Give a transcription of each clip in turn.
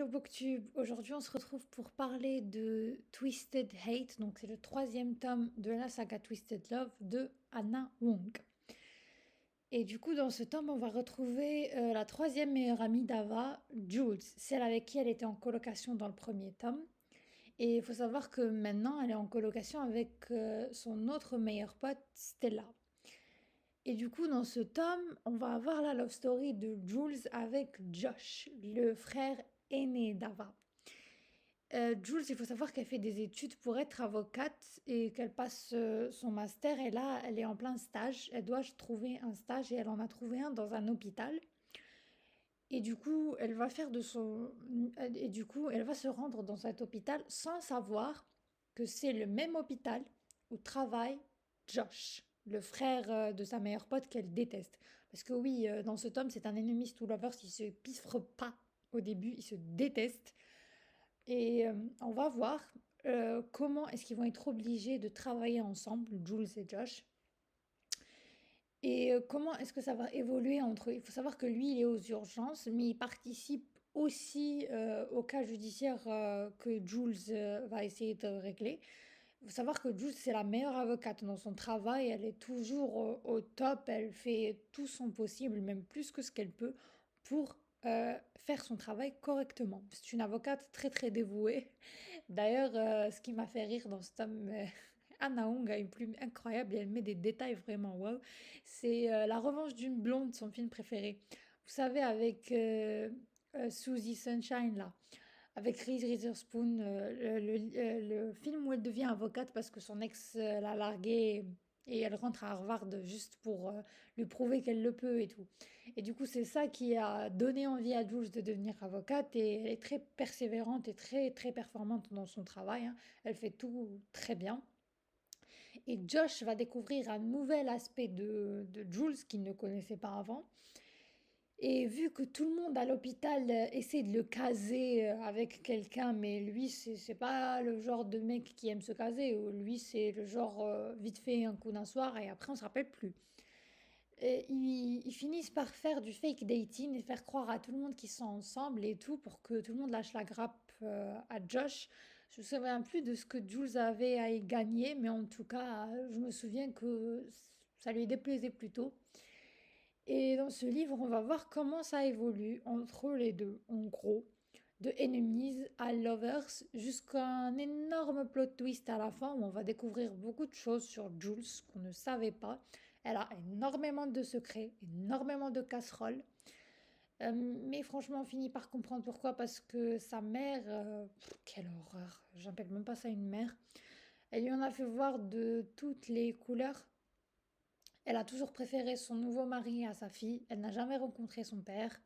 Hello Booktube, aujourd'hui on se retrouve pour parler de Twisted Hate, donc c'est le troisième tome de la saga Twisted Love de Hannah Wong. Et du coup dans ce tome on va retrouver la troisième meilleure amie d'Ava, Jules, celle avec qui elle était en colocation dans le premier tome. Et il faut savoir que maintenant elle est en colocation avec son autre meilleure pote, Stella. Et du coup, dans ce tome, on va avoir la love story de Jules avec Josh, le frère aîné d'Ava. Jules, il faut savoir qu'elle fait des études pour être avocate et qu'elle passe son master. Et là, elle est en plein stage. Elle doit trouver un stage et elle en a trouvé un dans un hôpital. Et du coup, elle va faire de son... Et du coup, elle va se rendre dans cet hôpital sans savoir que c'est le même hôpital où travaille Josh, le frère de sa meilleure pote qu'elle déteste. Parce que oui, dans ce tome, c'est un ennemi to lovers, ils se piffrent pas au début, ils se détestent. Et on va voir comment est-ce qu'ils vont être obligés de travailler ensemble, Jules et Josh. Et comment est-ce que ça va évoluer entre eux? Il faut savoir que lui, il est aux urgences, mais il participe aussi au cas judiciaire que Jules va essayer de régler. Il faut savoir que Jules, c'est la meilleure avocate dans son travail. Elle est toujours au top. Elle fait tout son possible, même plus que ce qu'elle peut, pour faire son travail correctement. C'est une avocate très très dévouée. D'ailleurs, ce qui m'a fait rire dans ce tome, Anna Hong a une plume incroyable et elle met des détails vraiment wow. C'est La Revanche d'une blonde, son film préféré. Vous savez, avec Susie Sunshine, là, avec Reese Witherspoon, le film où elle devient avocate parce que son ex l'a larguée et elle rentre à Harvard juste pour lui prouver qu'elle le peut et tout. Et du coup, c'est ça qui a donné envie à Jules de devenir avocate et elle est très persévérante et très très performante dans son travail, hein. Elle fait tout très bien. Et Josh va découvrir un nouvel aspect de Jules qu'il ne connaissait pas avant. Et vu que tout le monde à l'hôpital essaie de le caser avec quelqu'un, mais lui, c'est pas le genre de mec qui aime se caser. Ou lui, c'est le genre vite fait un coup d'un soir et après on se rappelle plus. Et ils finissent par faire du fake dating et faire croire à tout le monde qu'ils sont ensemble et tout pour que tout le monde lâche la grappe à Josh. Je me souviens plus de ce que Jules avait à y gagner, mais en tout cas, je me souviens que ça lui déplaisait plutôt. Et dans ce livre, on va voir comment ça évolue entre les deux, en gros, de enemies à lovers, jusqu'à un énorme plot twist à la fin où on va découvrir beaucoup de choses sur Jules qu'on ne savait pas. Elle a énormément de secrets, énormément de casseroles. Mais franchement, on finit par comprendre pourquoi, parce que sa mère, quelle horreur, j'appelle même pas ça une mère, elle lui en a fait voir de toutes les couleurs. Elle a toujours préféré son nouveau mari à sa fille. Elle n'a jamais rencontré son père.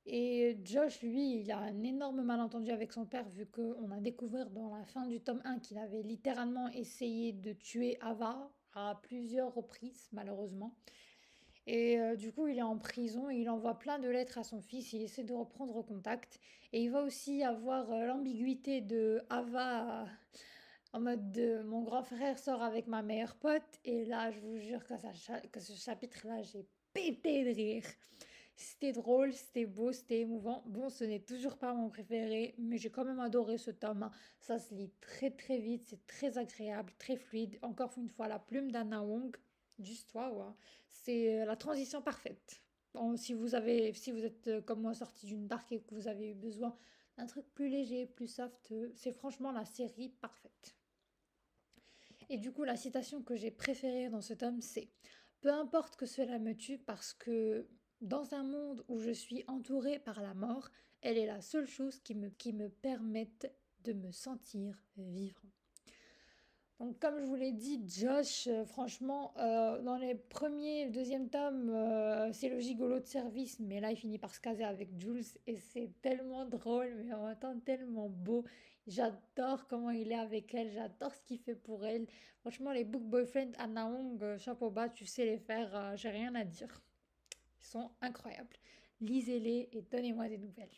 Et Josh, lui, il a un énorme malentendu avec son père vu qu'on a découvert dans la fin du tome 1 qu'il avait littéralement essayé de tuer Ava à plusieurs reprises, malheureusement. Et du coup, il est en prison et il envoie plein de lettres à son fils. Il essaie de reprendre contact. Et il va aussi avoir l'ambiguïté de Ava en mode de mon grand frère sort avec ma meilleure pote. Et là, je vous jure que ce chapitre-là, j'ai pété de rire. C'était drôle, c'était beau, c'était émouvant. Bon, ce n'est toujours pas mon préféré, mais j'ai quand même adoré ce tome, hein. Ça se lit très très vite, c'est très agréable, très fluide. Encore une fois, la plume d'Anna Wong, juste waouh, hein. C'est la transition parfaite. Bon, si vous êtes comme moi sorti d'une dark et que vous avez eu besoin d'un truc plus léger, plus soft, c'est franchement la série parfaite. Et du coup, la citation que j'ai préférée dans ce tome, c'est: peu importe que cela me tue, parce que dans un monde où je suis entourée par la mort, elle est la seule chose qui me permette de me sentir vivre. Donc, comme je vous l'ai dit, Josh, franchement, dans les premiers, le deuxième tome, c'est le gigolo de service, mais là, il finit par se caser avec Jules et c'est tellement drôle, mais en même temps tellement beau. J'adore comment il est avec elle, j'adore ce qu'il fait pour elle. Franchement, les book boyfriend Anna Hong, chapeau bas, tu sais les faire, j'ai rien à dire. Ils sont incroyables. Lisez-les et donnez-moi des nouvelles.